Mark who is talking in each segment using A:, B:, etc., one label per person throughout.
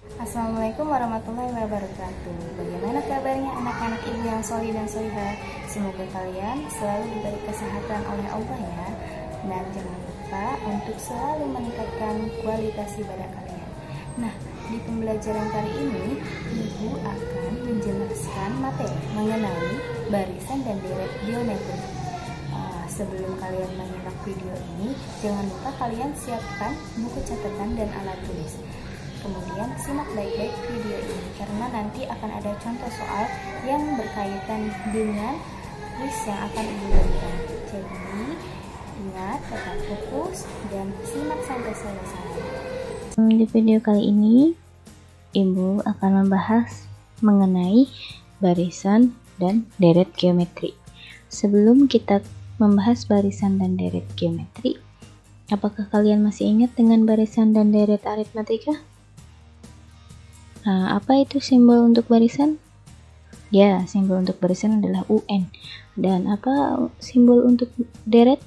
A: Assalamualaikum warahmatullahi wabarakatuh. Bagaimana kabarnya anak-anak ibu yang solih dan solihah? Semoga kalian selalu diberi kesehatan oleh Allah ya. Dan jangan lupa untuk selalu meningkatkan kualitas ibadah kalian. Nah, di pembelajaran kali ini, ibu akan menjelaskan materi mengenai barisan dan deret geometri. Sebelum kalian menyimak video ini, jangan lupa kalian siapkan buku catatan dan alat tulis. Kemudian simak baik-baik video ini karena nanti akan ada contoh soal yang berkaitan dengan kuis yang akan ibu berikan. Jadi ingat, tetap fokus dan simak sampai selesai.
B: Di video kali ini ibu akan membahas mengenai barisan dan deret geometri. Sebelum kita membahas barisan dan deret geometri, apakah kalian masih ingat dengan barisan dan deret aritmatika? Nah, apa itu simbol untuk barisan? Ya, simbol untuk barisan adalah UN. Dan apa simbol untuk deret?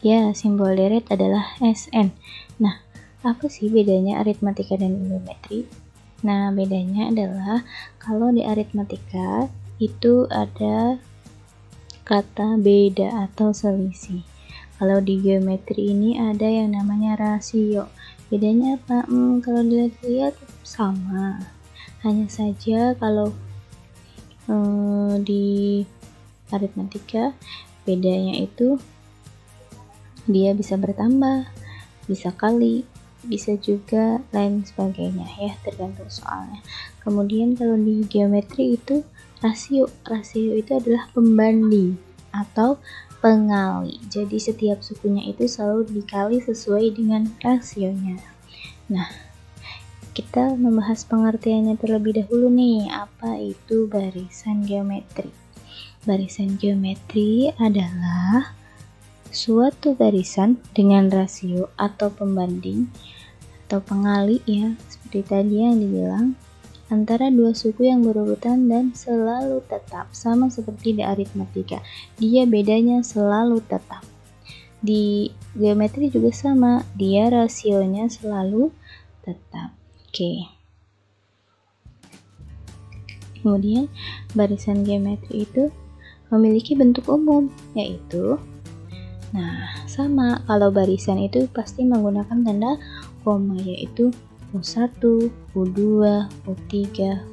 B: Ya, simbol deret adalah SN. Nah, apa sih bedanya aritmatika dan geometri? Nah, bedanya adalah kalau di aritmatika itu ada kata beda atau selisih. Kalau di geometri ini ada yang namanya rasio. Bedanya apa? Kalau dilihat sama, hanya saja kalau di aritmatika bedanya itu dia bisa bertambah, bisa kali, bisa juga lain sebagainya ya, tergantung soalnya. Kemudian kalau di geometri itu rasio itu adalah pembanding atau pengali. Jadi setiap sukunya itu selalu dikali sesuai dengan rasionya. Nah, kita membahas pengertiannya terlebih dahulu nih. Apa itu barisan geometri? Barisan geometri adalah suatu barisan dengan rasio atau pembanding atau pengali ya, seperti tadi yang dibilang, antara dua suku yang berurutan dan selalu tetap, sama seperti di aritmatika. Dia bedanya selalu tetap. Di geometri juga sama, dia rasionya selalu tetap. Oke. Kemudian barisan geometri itu memiliki bentuk umum, yaitu sama, kalau barisan itu pasti menggunakan tanda koma, yaitu U1, U2, U3,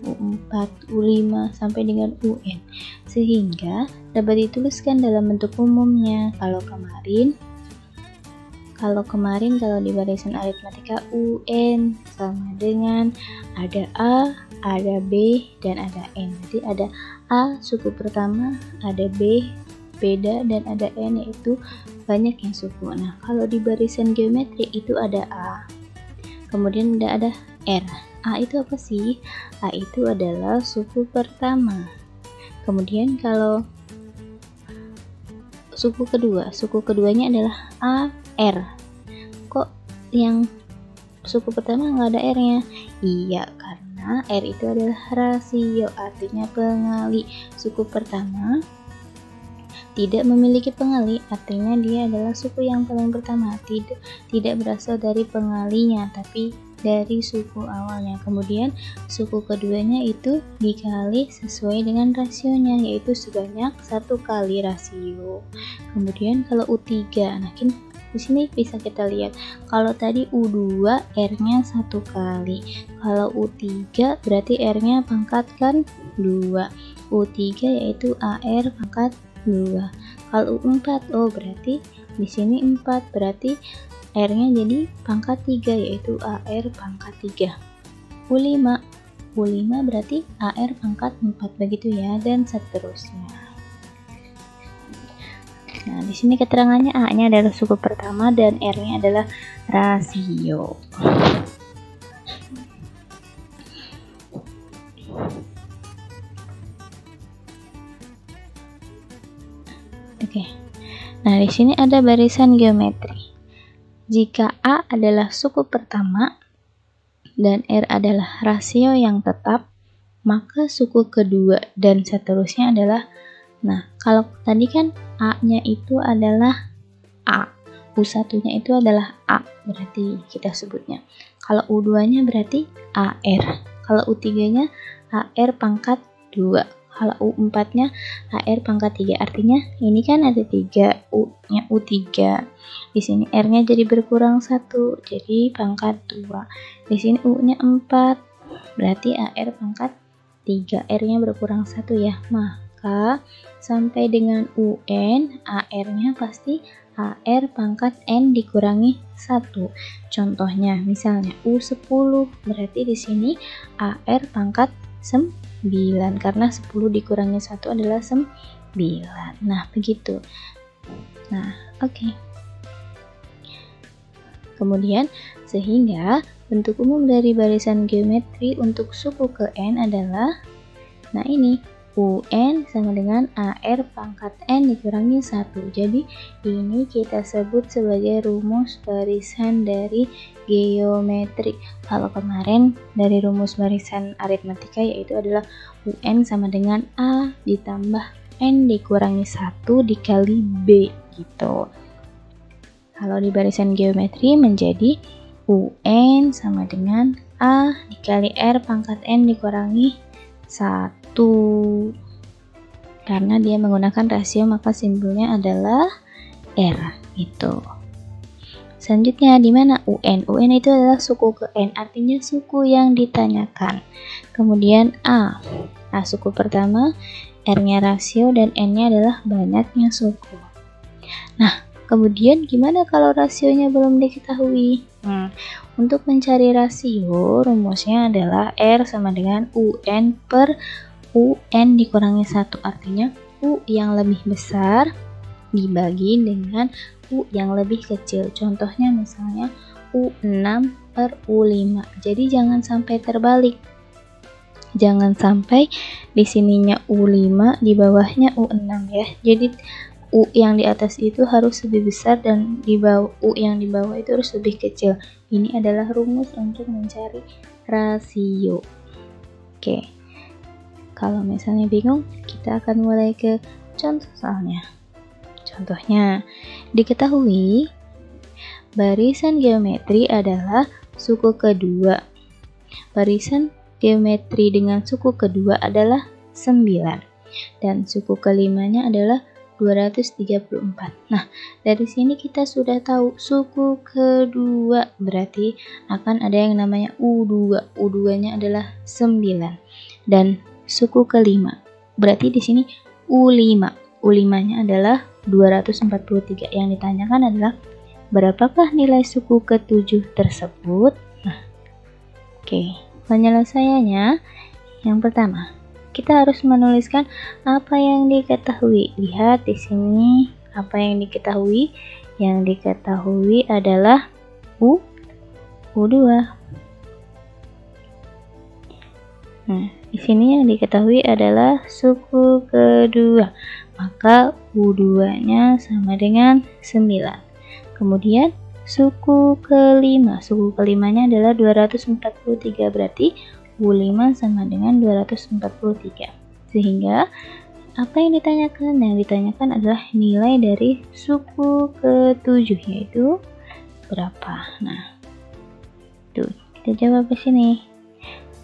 B: U4, U5 sampai dengan UN, sehingga dapat dituliskan dalam bentuk umumnya. Kalau kemarin di barisan aritmatika UN sama dengan ada A, ada B, dan ada N. Jadi ada A suku pertama, ada B beda, dan ada N yaitu banyak yang suku. Nah, kalau di barisan geometri itu ada A, kemudian ada R. A itu apa sih? A itu adalah suku pertama. Kemudian kalau suku keduanya adalah AR. Kok yang suku pertama nggak ada R-nya? Iya, karena R itu adalah rasio, artinya pengali. Suku pertama tidak memiliki pengali, artinya dia adalah suku yang paling pertama, tidak berasal dari pengalinya, tapi dari suku awalnya. Kemudian suku keduanya itu dikali sesuai dengan rasionya, yaitu sebanyak 1 kali rasio. Kemudian kalau U3, nah di sini bisa kita lihat, kalau tadi U2 R-nya 1 kali, kalau U3 berarti R-nya pangkat kan 2, U3 yaitu AR pangkat 2. Kalau U4, berarti di sini 4, berarti R-nya jadi pangkat 3, yaitu AR pangkat 3. U5 berarti AR pangkat 4, begitu ya, dan seterusnya. Nah, di sini keterangannya A-nya adalah suku pertama dan R-nya adalah rasio. Oke. Nah, di sini ada barisan geometri. Jika A adalah suku pertama dan R adalah rasio yang tetap, maka suku kedua dan seterusnya adalah, kalau tadi kan A-nya itu adalah A, U1-nya itu adalah A, berarti kita sebutnya. Kalau U2-nya berarti AR. Kalau U3-nya AR pangkat 2. Kalau U4-nya AR pangkat 3. Artinya ini kan ada 3, U-nya U3. Di sini R-nya jadi berkurang 1, jadi pangkat 2. Di sini U-nya 4, berarti AR pangkat 3. R-nya berkurang 1 ya. Maka sampai dengan UN, AR-nya pasti AR pangkat N dikurangi 1. Contohnya misalnya U10, berarti di sini AR pangkat 9 karena 10 dikurangi 1 adalah 9. Nah, begitu. Nah, oke. Kemudian sehingga bentuk umum dari barisan geometri untuk suku ke N adalah, nah ini, UN sama dengan AR pangkat N dikurangi 1. Jadi ini kita sebut sebagai rumus barisan dari geometri. Kalau kemarin dari rumus barisan aritmatika yaitu adalah UN sama dengan A ditambah N dikurangi 1 dikali B gitu. Kalau di barisan geometri menjadi UN sama dengan A dikali R pangkat N dikurangi 1. Karena dia menggunakan rasio maka simbolnya adalah R gitu. Selanjutnya di mana UN? UN itu adalah suku ke N, artinya suku yang ditanyakan. Kemudian A. A suku pertama, R-nya rasio dan N-nya adalah banyaknya suku. Nah, kemudian gimana kalau rasionya belum diketahui? Untuk mencari rasio, rumusnya adalah R sama dengan UN per UN dikurangi 1. Artinya U yang lebih besar dibagi dengan U yang lebih kecil. Contohnya misalnya U6 per U5. Jadi jangan sampai terbalik. Jangan sampai di sininya U5, di bawahnya U6 ya. Jadi U yang di atas itu harus lebih besar dan di bawah U yang di bawah itu harus lebih kecil. Ini adalah rumus untuk mencari rasio. Oke. Kalau misalnya bingung, kita akan mulai ke contoh soalnya. Contohnya, diketahui barisan geometri adalah suku kedua. Barisan geometri dengan suku kedua adalah 9 dan suku kelimanya adalah 234. Nah, dari sini kita sudah tahu suku kedua berarti akan ada yang namanya U2. U2-nya adalah 9 dan suku kelima. Berarti di sini U5. U5-nya adalah 243. Yang ditanyakan adalah berapakah nilai suku ke-7 tersebut? Nah, oke. Penyelesaiannya yang pertama, kita harus menuliskan apa yang diketahui. Lihat di sini apa yang diketahui. Yang diketahui adalah U2. Nah, di sini yang diketahui adalah suku kedua. Maka U2-nya sama dengan 9. Kemudian suku kelima. Suku kelimanya adalah 243. Berarti U5 sama dengan 243. Sehingga apa yang ditanyakan? Yang ditanyakan adalah nilai dari suku ke-7 yaitu berapa. Nah, tuh kita jawab di sini.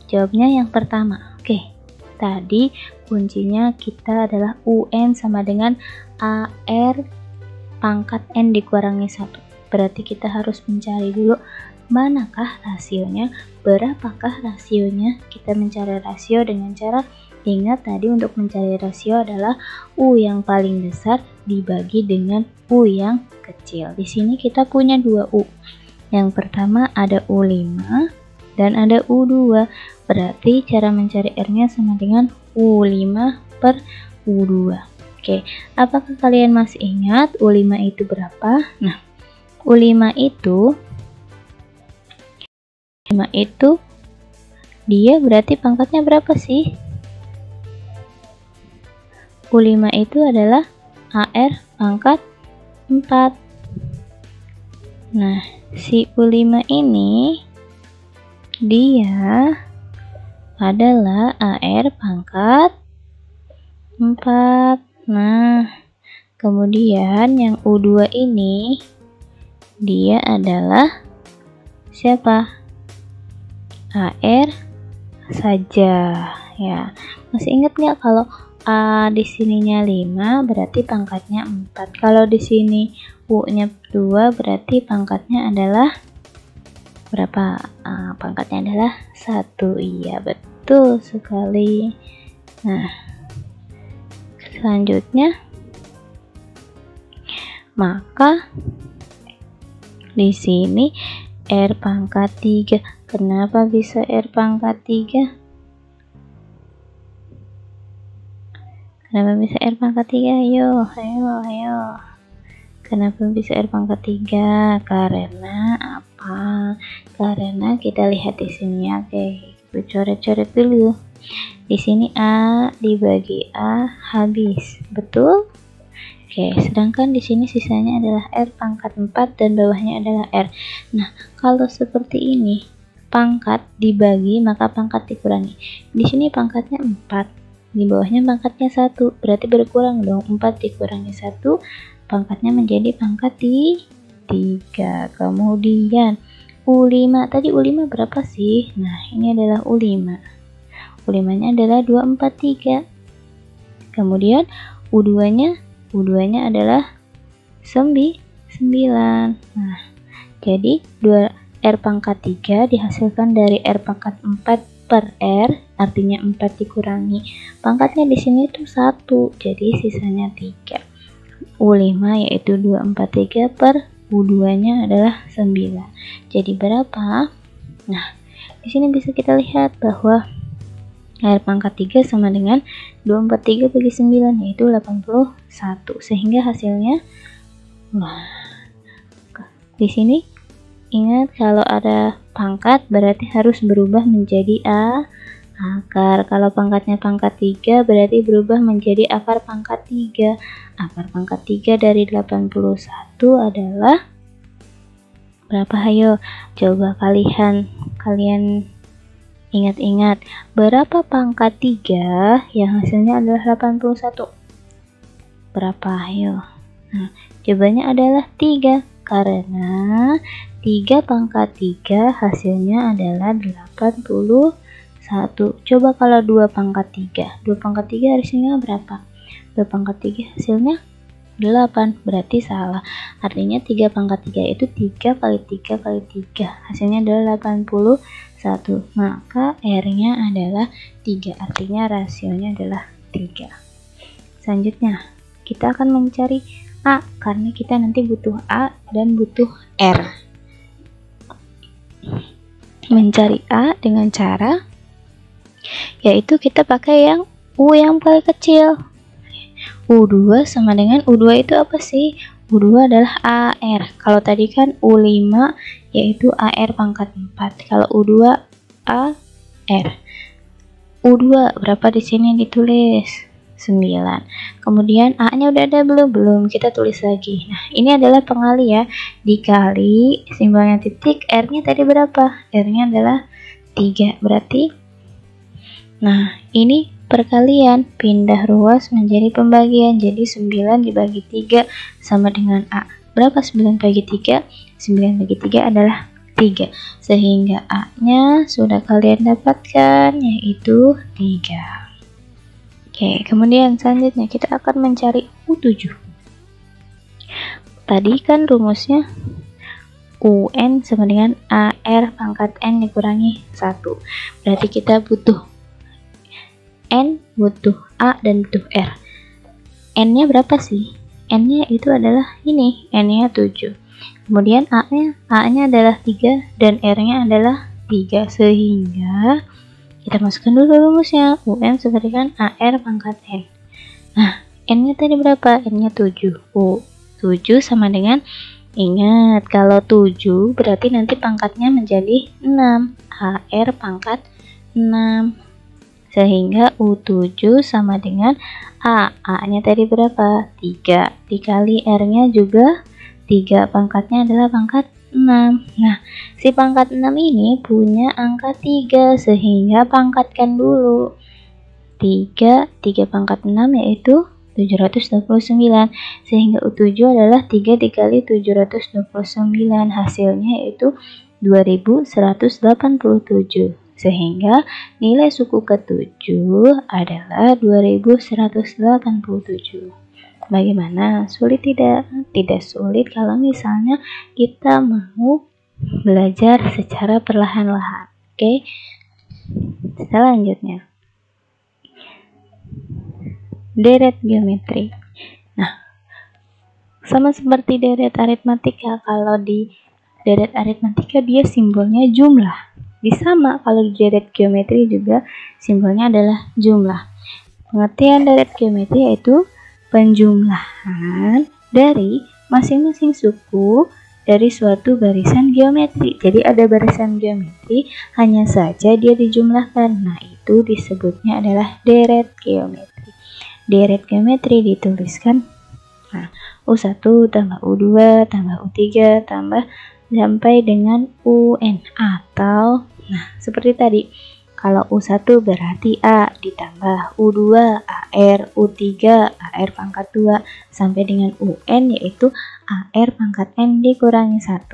B: Jawabnya yang pertama. Oke. Tadi kuncinya kita adalah UN sama dengan AR pangkat N dikurangi 1. Berarti kita harus mencari dulu manakah rasionya, berapakah rasionya. Kita mencari rasio dengan cara ingat tadi untuk mencari rasio adalah U yang paling besar dibagi dengan U yang kecil. Di sini kita punya 2 U. Yang pertama ada U5 dan ada U2. Berarti cara mencari R-nya sama dengan U5 per U2. Oke, apakah kalian masih ingat U5 itu berapa? Nah, U5 itu dia berarti pangkatnya berapa sih? U5 itu adalah AR pangkat 4. Nah, si U5 ini dia adalah AR pangkat 4. Nah, kemudian yang U2 ini Dia adalah siapa? AR saja ya. Masih ingat nggak kalau A di sininya 5 berarti pangkatnya 4. Kalau di sini U-nya 2 berarti pangkatnya adalah berapa? Pangkatnya adalah 1. Iya, betul sekali. Nah, selanjutnya maka di sini R pangkat 3. Kenapa bisa R pangkat 3? Kenapa bisa R pangkat 3? Ayo. Kenapa bisa R pangkat 3? Karena apa? Karena kita lihat di sini ya. Oke, kita coret-coret dulu. Di sini A dibagi A habis. Betul? Oke, sedangkan di sini sisanya adalah R pangkat 4 dan bawahnya adalah R. Nah, kalau seperti ini, pangkat dibagi maka pangkat dikurangi. Di sini pangkatnya 4, di bawahnya pangkatnya 1, berarti berkurang dong. 4 dikurangi 1, pangkatnya menjadi pangkat 3. Kemudian U5, tadi U5 berapa sih? Nah, ini adalah U5. U5-nya adalah 243. Kemudian U2-nya adalah 9. Nah, jadi R pangkat 3 dihasilkan dari R pangkat 4 per R, artinya 4 dikurangi. Pangkatnya di sini tuh 1, jadi sisanya 3. U5 yaitu 243 per U2-nya adalah 9. Jadi berapa? Nah, di sini bisa kita lihat bahwa R pangkat 3 sama dengan 243 bagi 9 yaitu 81. Sehingga hasilnya di sini ingat kalau ada pangkat berarti harus berubah menjadi akar. Kalau pangkatnya pangkat 3 berarti berubah menjadi akar pangkat 3. Akar pangkat 3 dari 81 adalah berapa? Ayo coba kalian ingat-ingat, berapa pangkat 3 yang hasilnya adalah 81? Berapa? Ayo. Nah, jawabannya adalah 3 karena 3 pangkat 3 hasilnya adalah 81. Coba kalau 2 pangkat 3. 2 pangkat 3 hasilnya berapa? 2 pangkat 3 hasilnya 8, berarti salah. Artinya 3 pangkat 3 itu 3 kali 3 kali 3. Hasilnya adalah 81. Maka R-nya adalah 3. Artinya rasionya adalah 3. Selanjutnya, kita akan mencari A karena kita nanti butuh A dan butuh R. Mencari A dengan cara yaitu kita pakai yang U yang paling kecil. U2 sama dengan U2 itu apa sih? U2 adalah AR. Kalau tadi kan U5 yaitu AR pangkat 4. Kalau U2 AR. U2 berapa di sini ditulis? 9. Kemudian A-nya udah ada belum? Belum. Kita tulis lagi. Nah, ini adalah pengali ya. Dikali simbolnya titik, R-nya tadi berapa? R-nya adalah 3. Berarti nah, ini perkalian, pindah ruas menjadi pembagian. Jadi 9 dibagi 3 sama dengan A. Berapa 9 bagi 3? 9 bagi 3 adalah 3. Sehingga A-nya sudah kalian dapatkan, yaitu 3. Oke, kemudian selanjutnya kita akan mencari U7. Tadi kan rumusnya UN sama dengan AR pangkat N dikurangi 1. Berarti kita butuh N, butuh A, dan butuh R. N-nya berapa sih? N-nya itu adalah ini, N-nya 7. Kemudian A-nya adalah 3 dan R-nya adalah 3. Sehingga kita masukkan dulu rumusnya. UN sama dengan AR pangkat N. Nah, N-nya tadi berapa? N-nya 7. 7 sama dengan, ingat kalau 7 berarti nanti pangkatnya menjadi 6. AR pangkat 6. Sehingga U7 sama dengan A-nya tadi berapa? 3 dikali R-nya juga 3, pangkatnya adalah pangkat 6. Nah, si pangkat 6 ini punya angka 3 sehingga pangkatkan dulu. 3 pangkat 6 yaitu 729, sehingga U7 adalah 3 dikali 729, hasilnya yaitu 2187, sehingga nilai suku ke-7 adalah 2187. Bagaimana? Sulit tidak? Tidak sulit kalau misalnya kita mau belajar secara perlahan-lahan. Oke? Selanjutnya, deret geometri. Nah, sama seperti deret aritmatika, kalau di deret aritmatika dia simbolnya jumlah. Sama kalau di deret geometri juga simbolnya adalah jumlah. Pengertian deret geometri yaitu penjumlahan dari masing-masing suku dari suatu barisan geometri. Jadi ada barisan geometri, hanya saja dia dijumlahkan. Nah, itu disebutnya adalah deret geometri. Deret geometri dituliskan U1 tambah U2 tambah U3 tambah sampai dengan UN, atau seperti tadi. Kalau U1 berarti A ditambah U2 AR, U3 AR pangkat 2 sampai dengan UN, yaitu AR pangkat N dikurangi 1.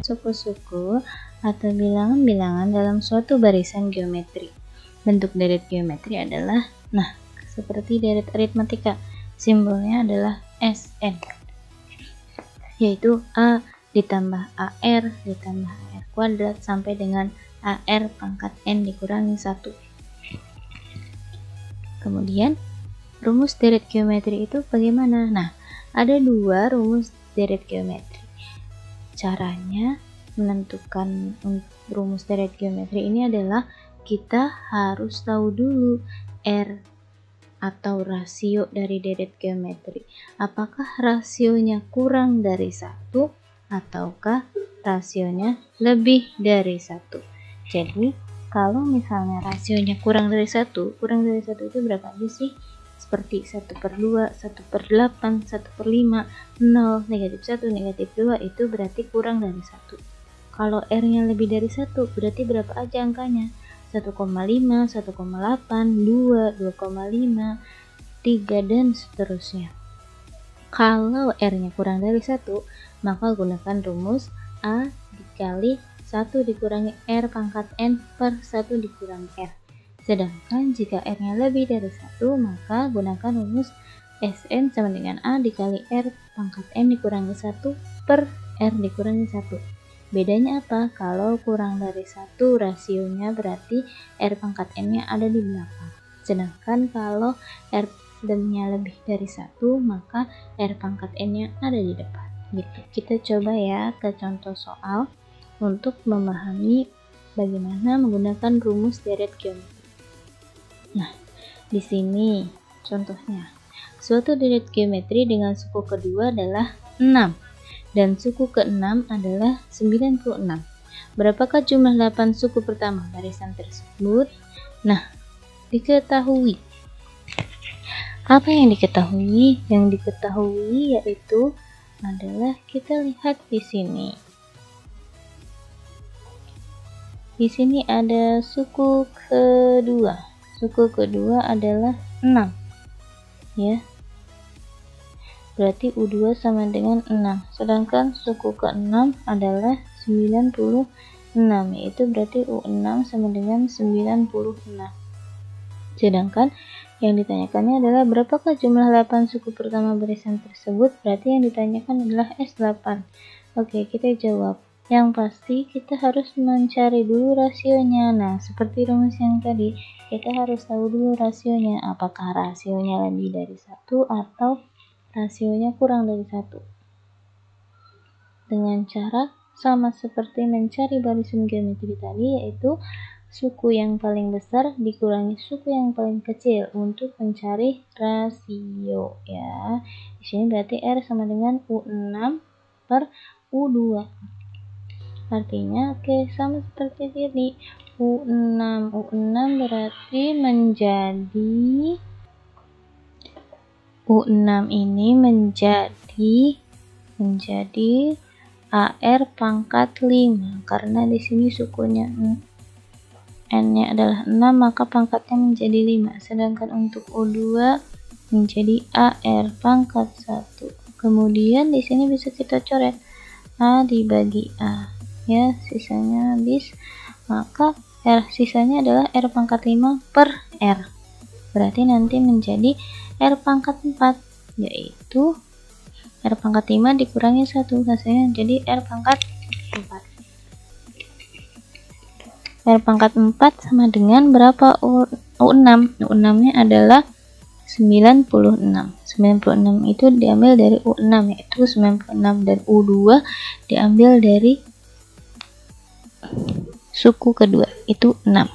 B: Suku-suku atau bilangan-bilangan dalam suatu barisan geometri. Bentuk deret geometri adalah seperti deret aritmatika. Simbolnya adalah SN, yaitu A ditambah AR ditambah AR kuadrat sampai dengan AR pangkat N dikurangi 1. Kemudian rumus deret geometri itu bagaimana? Ada 2 rumus deret geometri. Caranya menentukan rumus deret geometri ini adalah kita harus tahu dulu R atau rasio dari deret geometri. Apakah rasionya kurang dari 1 ataukah rasionya lebih dari 1? Jadi, kalau misalnya rasionya kurang dari 1 itu berapa aja sih? Seperti 1/2, 1/8, 1/5, 0, -1, -2, itu berarti kurang dari 1. Kalau R-nya lebih dari 1, berarti berapa aja angkanya? 1,5, 1,8, 2, 2,5, 3, dan seterusnya. Kalau R-nya kurang dari 1, maka gunakan rumus A dikali 1 dikurangi R pangkat N per 1 dikurangi R. Sedangkan jika R-nya lebih dari 1, maka gunakan rumus SN sama dengan A dikali R pangkat N dikurangi 1 per R dikurangi 1. Bedanya apa? Kalau kurang dari 1 rasionya berarti R pangkat N-nya ada di belakang. Sedangkan kalau R-nya lebih dari 1, maka R pangkat N-nya ada di depan. Gitu. Kita coba ya ke contoh soal untuk memahami bagaimana menggunakan rumus deret geometri. Di sini contohnya. Suatu deret geometri dengan suku kedua adalah 6. Dan suku ke-6 adalah 96. Berapakah jumlah 8 suku pertama barisan tersebut? Diketahui. Apa yang diketahui? Yang diketahui yaitu adalah kita lihat di sini. Di sini ada suku kedua. Suku kedua adalah 6. Ya. Berarti U2 sama dengan 6. Sedangkan suku ke-6 adalah 96, yaitu berarti U6 sama dengan 96. Sedangkan yang ditanyakannya adalah berapakah jumlah 8 suku pertama barisan tersebut? Berarti yang ditanyakan adalah S8. Oke, kita jawab. Yang pasti kita harus mencari dulu rasionya. Seperti rumus yang tadi, kita harus tahu dulu rasionya. Apakah rasionya lebih dari 1 atau rasionya kurang dari 1. Dengan cara sama seperti mencari barisan geometri tadi, yaitu suku yang paling besar dikurangi suku yang paling kecil untuk mencari rasio ya. Di sini berarti R sama dengan U6 per U2. Artinya sama seperti tadi. U6 berarti menjadi U6 ini menjadi AR pangkat 5 karena di sini sukunya N-nya adalah 6, maka pangkatnya menjadi 5. Sedangkan untuk U2 menjadi AR pangkat 1. Kemudian di sini bisa kita coret A dibagi A. Ya, sisanya habis. Maka R sisanya adalah R pangkat 5 per R. Berarti nanti menjadi R pangkat 4, yaitu R pangkat 5 dikurangi 1, hasilnya jadi R pangkat 4. R pangkat 4 sama dengan berapa? U6. U6 nya adalah 96. 96 itu diambil dari U6, yaitu 96, dan U2 diambil dari suku kedua, itu 6.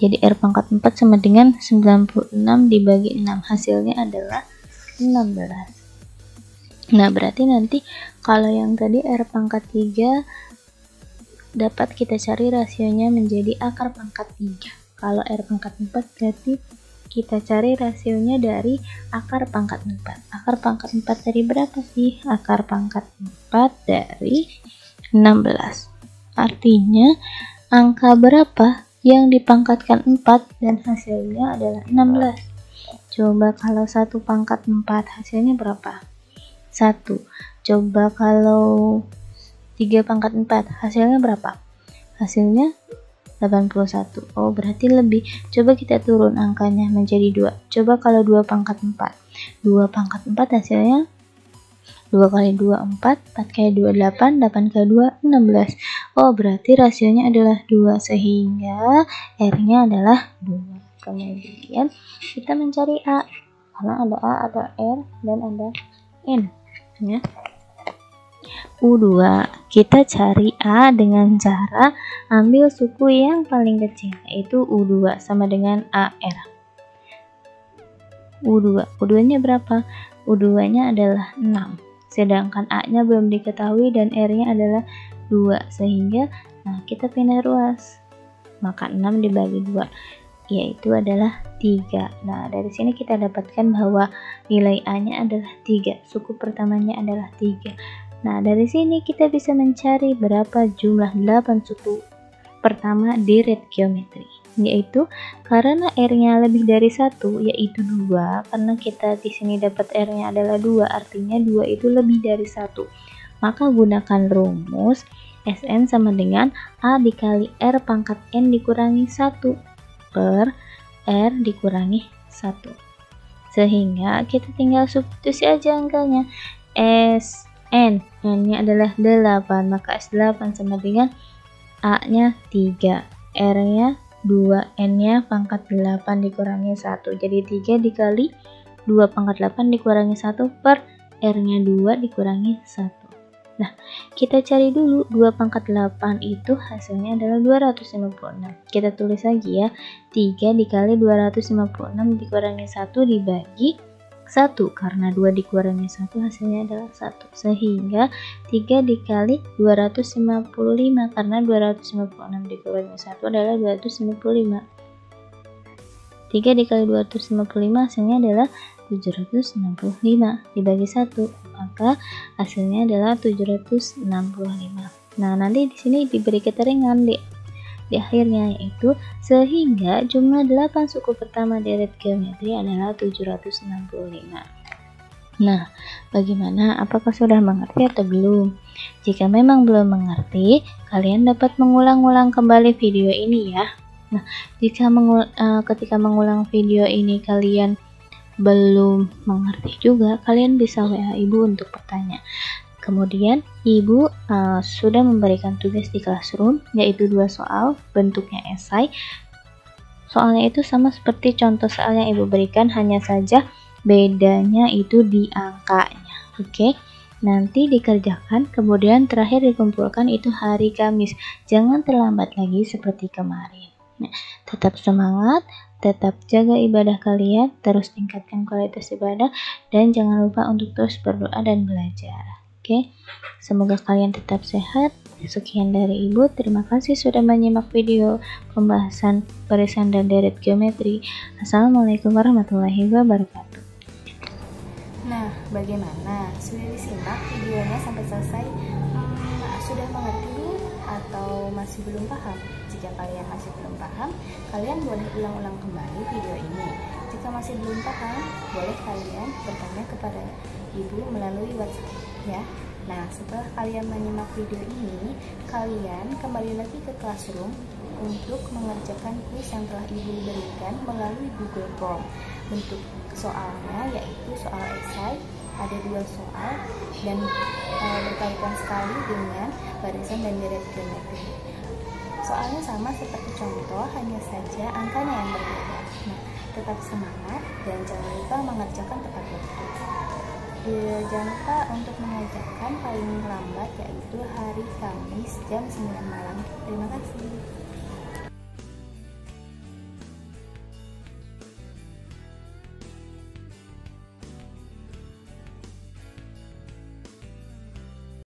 B: Jadi R pangkat 4 sama dengan 96 dibagi 6, hasilnya adalah 16. Nah, berarti nanti kalau yang tadi R pangkat 3 dapat kita cari rasionya menjadi akar pangkat 3. Kalau R pangkat 4 berarti kita cari rasionya dari akar pangkat 4. Akar pangkat 4 dari berapa sih? Akar pangkat 4 dari 16. Artinya angka berapa yang dipangkatkan 4 dan hasilnya adalah 16. Coba kalau 1 pangkat 4 hasilnya berapa? 1. Coba kalau 3 pangkat 4 hasilnya berapa? Hasilnya 81. Oh, berarti lebih. Coba kita turun angkanya menjadi 2. Coba kalau 2 pangkat 4. 2 pangkat 4 hasilnya 2 kali 2 4, 4 kali 2 8, 8 kali 2 16. Oh, berarti rasionya adalah 2, sehingga R-nya adalah 2. Kemudian kita mencari A. Karena ada A, ada R, dan ada N. Ya. U2, kita cari A dengan cara ambil suku yang paling kecil, yaitu U2 sama dengan AR. U2 nya berapa? U2 nya adalah 6, sedangkan A nya belum diketahui dan R nya adalah 2, sehingga kita pindah ruas, maka 6 dibagi 2 yaitu adalah 3. Nah, dari sini kita dapatkan bahwa nilai A nya adalah 3, suku pertamanya adalah 3. Nah, dari sini kita bisa mencari berapa jumlah 8 suku pertama di red geometry, yaitu karena R-nya lebih dari 1, yaitu 2, karena kita di sini dapat R-nya adalah 2, artinya 2 itu lebih dari 1. Maka gunakan rumus Sn sama dengan A dikali R pangkat N dikurangi 1 per R dikurangi 1. Sehingga kita tinggal substitusi aja angkanya. N-nya adalah 8, maka S8 sama dengan A-nya 3, R-nya 2, N-nya pangkat 8 dikurangi 1. Jadi 3 dikali 2 pangkat 8 dikurangi 1 per R-nya 2 dikurangi 1. Nah, kita cari dulu 2 pangkat 8 itu hasilnya adalah 256. Kita tulis lagi ya, 3 dikali 256 dikurangi 1 dibagi 1, karena 2 dikurangi 1 hasilnya adalah 1, sehingga 3 dikali 255, karena 256 dikurangi 1 adalah 255. 3 dikali 255 hasilnya adalah 765 dibagi 1, maka hasilnya adalah 765. Nah, nanti di sini diberi keterangan di akhirnya, yaitu sehingga jumlah 8 suku pertama di red geometry adalah 765. Nah, bagaimana? Apakah sudah mengerti atau belum? Jika memang belum mengerti, kalian dapat mengulang-ulang kembali video ini ya. Nah, jika ketika mengulang video ini kalian belum mengerti juga, kalian bisa WA ibu untuk bertanya. Kemudian ibu sudah memberikan tugas di classroom, yaitu 2 soal, bentuknya esai. Soalnya itu sama seperti contoh soal yang ibu berikan, hanya saja bedanya itu di angkanya. Oke, nanti dikerjakan, kemudian terakhir dikumpulkan itu hari Kamis. Jangan terlambat lagi seperti kemarin. Nah, tetap semangat, tetap jaga ibadah kalian, terus tingkatkan kualitas ibadah, dan jangan lupa untuk terus berdoa dan belajar. Oke, semoga kalian tetap sehat. Sekian dari ibu, terima kasih sudah menyimak video pembahasan barisan dan deret geometri. Assalamualaikum warahmatullahi wabarakatuh.
A: Nah, bagaimana? Sudah disimak videonya sampai selesai? Sudah mengerti atau masih belum paham? Jika kalian masih belum paham, kalian boleh ulang-ulang kembali video ini. Jika masih belum paham, boleh kalian bertanya kepada ibu melalui WhatsApp ya. Nah, setelah kalian menyimak video ini, kalian kembali lagi ke Classroom untuk mengerjakan kuis yang telah ibu berikan melalui Google Form. Bentuk soalnya yaitu soal esai, ada 2 soal dan berkaitan sekali dengan barisan dan deret geometri. Soalnya sama seperti contoh, hanya saja angkanya yang berbeda. Nah, tetap semangat dan jangan lupa mengerjakan tepat waktu. Jangan lupa untuk mengerjakan paling lambat yaitu hari Kamis jam 9 malam. Terima kasih.